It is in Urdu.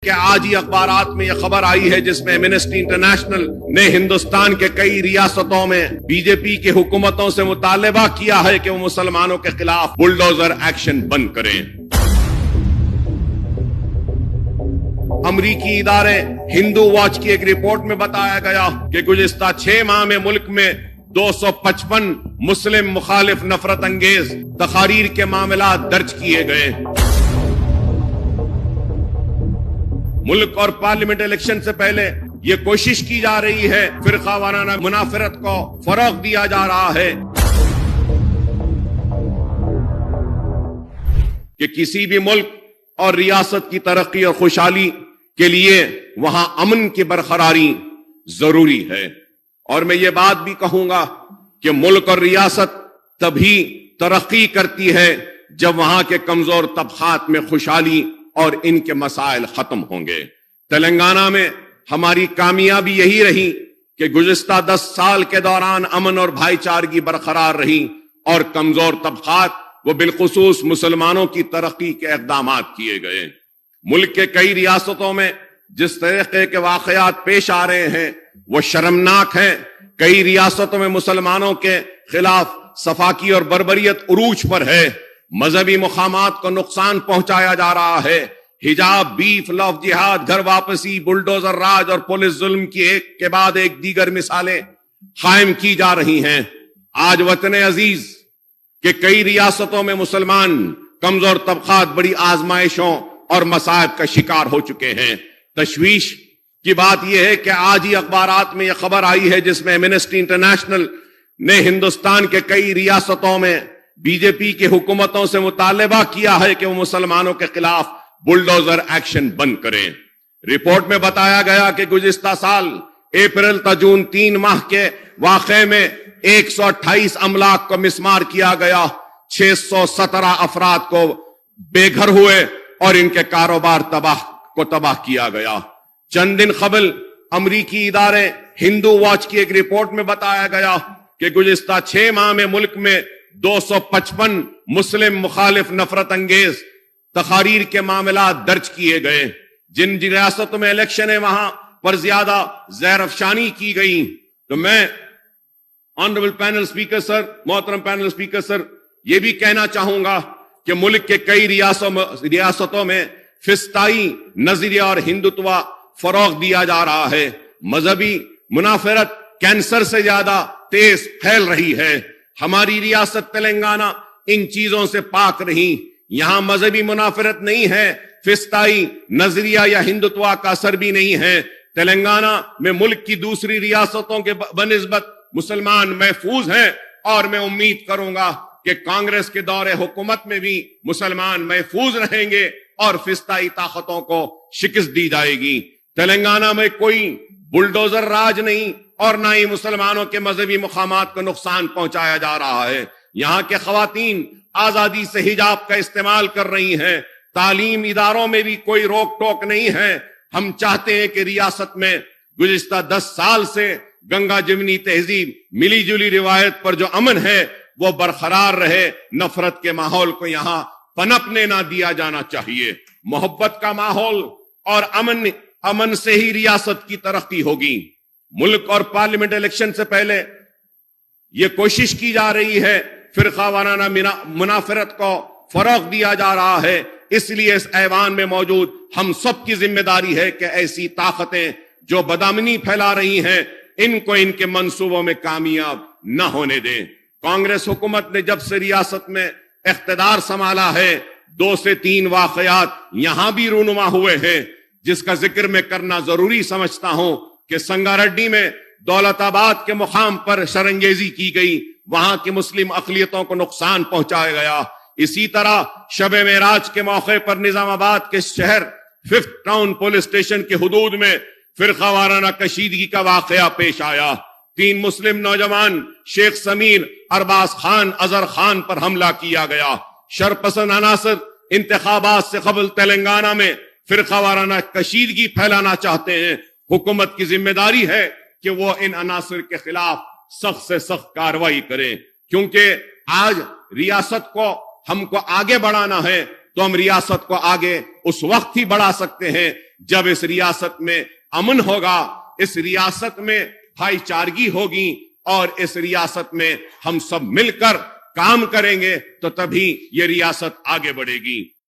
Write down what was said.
کہ آج ہی اخبارات میں یہ خبر آئی ہے جس میں ایمنسٹی انٹرنیشنل نے ہندوستان کے کئی ریاستوں میں بی جے پی کی حکومتوں سے مطالبہ کیا ہے کہ وہ مسلمانوں کے خلاف بلڈوزر ایکشن بند کریں۔ امریکی ادارے ہندو واچ کی ایک رپورٹ میں بتایا گیا کہ گزشتہ 6 ماہ میں ملک میں 255 مسلم مخالف نفرت انگیز تقاریر کے معاملات درج کیے گئے۔ ملک اور پارلیمنٹ الیکشن سے پہلے یہ کوشش کی جا رہی ہے، فرقہ وارانہ منافرت کو فروغ دیا جا رہا ہے کہ کسی بھی ملک اور ریاست کی ترقی اور خوشحالی کے لیے وہاں امن کی برقراری ضروری ہے۔ اور میں یہ بات بھی کہوں گا کہ ملک اور ریاست تبھی ترقی کرتی ہے جب وہاں کے کمزور طبقات میں خوشحالی اور ان کے مسائل ختم ہوں گے۔ تلنگانہ میں ہماری کامیابی یہی رہی کہ گزشتہ 10 سال کے دوران امن اور بھائی چارگی برقرار رہی اور کمزور طبقات وہ بالخصوص مسلمانوں کی ترقی کے اقدامات کیے گئے۔ ملک کے کئی ریاستوں میں جس طریقے کے واقعات پیش آ رہے ہیں وہ شرمناک ہیں۔ کئی ریاستوں میں مسلمانوں کے خلاف سفاکی اور بربریت عروج پر ہے، مذہبی مقامات کو نقصان پہنچایا جا رہا ہے، حجاب، بیف، لو جہاد، گھر واپسی، بلڈوزر راج اور پولیس ظلم کی ایک کے بعد ایک دیگر مثالیں قائم کی جا رہی ہیں۔ آج وطن عزیز کہ کئی ریاستوں میں مسلمان کمزور طبقات بڑی آزمائشوں اور مصائب کا شکار ہو چکے ہیں۔ تشویش کی بات یہ ہے کہ آج ہی اخبارات میں یہ خبر آئی ہے جس میں ایمنسٹی انٹرنیشنل نے ہندوستان کے کئی ریاستوں میں بی جے پی کی حکومتوں سے مطالبہ کیا ہے کہ وہ مسلمانوں کے خلاف بلڈوزر ایکشن بند کریں۔ رپورٹ میں بتایا گیا کہ گزشتہ سال اپریل تا جون 3 ماہ کے واقعے میں 128 املاک کو مسمار کیا گیا، 617 افراد کو بے گھر ہوئے اور ان کے کاروبار تباہ کیا گیا۔ چند دن قبل امریکی ادارے ہندو واچ کی ایک رپورٹ میں بتایا گیا کہ گزشتہ 6 ماہ میں ملک میں 255 مسلم مخالف نفرت انگیز تقاریر کے معاملات درج کیے گئے۔ جن ریاستوں میں الیکشن ہے وہاں پر زیادہ زہر افشانی کی گئی۔ تو میں آنریبل پینل سپیکر سر، محترم پینل سپیکر سر، یہ بھی کہنا چاہوں گا کہ ملک کے کئی ریاستوں میں فسطائی نظریہ اور ہندوتوا فروغ دیا جا رہا ہے۔ مذہبی منافرت کینسر سے زیادہ تیز پھیل رہی ہے۔ ہماری ریاست تلنگانہ ان چیزوں سے پاک رہی۔ یہاں مذہبی منافرت نہیں ہے، فسطائی نظریہ یا ہندوتوا کا اثر بھی نہیں ہے۔ تلنگانہ میں ملک کی دوسری ریاستوں کے بنسبت مسلمان محفوظ ہیں اور میں امید کروں گا کہ کانگریس کے دور حکومت میں بھی مسلمان محفوظ رہیں گے اور فسطائی طاقتوں کو شکست دی جائے گی۔ تلنگانہ میں کوئی بلڈوزر راج نہیں اور نہ ہی مسلمانوں کے مذہبی مقامات کو نقصان پہنچایا جا رہا ہے۔ یہاں کے خواتین آزادی سے حجاب کا استعمال کر رہی ہیں، تعلیم اداروں میں بھی کوئی روک ٹوک نہیں ہے۔ ہم چاہتے ہیں کہ ریاست میں گزشتہ 10 سال سے گنگا جمنی تہذیب، ملی جلی روایت پر جو امن ہے وہ برقرار رہے۔ نفرت کے ماحول کو یہاں پنپنے نہ دیا جانا چاہیے۔ محبت کا ماحول اور امن سے ہی ریاست کی ترقی ہوگی۔ ملک اور پارلیمنٹ الیکشن سے پہلے یہ کوشش کی جا رہی ہے، فرقہ وارانہ منافرت کو فروغ دیا جا رہا ہے۔ اس لیے اس ایوان میں موجود ہم سب کی ذمہ داری ہے کہ ایسی طاقتیں جو بدامنی پھیلا رہی ہیں ان کو ان کے منصوبوں میں کامیاب نہ ہونے دیں۔ کانگریس حکومت نے جب سے ریاست میں اقتدار سنبھالا ہے 2 سے 3 واقعات یہاں بھی رونما ہوئے ہیں جس کا ذکر میں کرنا ضروری سمجھتا ہوں کہ سنگاریڈی میں دولت آباد کے مقام پر شرنگیزی کی گئی، وہاں کی مسلم اقلیتوں کو نقصان پہنچایا گیا۔ اسی طرح شب معراج کے موقع پر نظام آباد کے شہر 5th ٹاؤن پولیس اسٹیشن کے حدود میں فرقہ وارانہ کشیدگی کا واقعہ پیش آیا۔ 3 مسلم نوجوان شیخ سمیر، ارباز خان، اظہر خان پر حملہ کیا گیا۔ شرپسند عناصر انتخابات سے قبل تلنگانہ میں فرقہ وارانہ کشیدگی پھیلانا چاہتے ہیں۔ حکومت کی ذمہ داری ہے کہ وہ ان عناصر کے خلاف سخت سے سخت کارروائی کریں، کیونکہ آج ریاست کو ہم کو آگے بڑھانا ہے تو ہم ریاست کو آگے اس وقت ہی بڑھا سکتے ہیں جب اس ریاست میں امن ہوگا، اس ریاست میں بھائی چارگی ہوگی اور اس ریاست میں ہم سب مل کر کام کریں گے تو تبھی یہ ریاست آگے بڑھے گی۔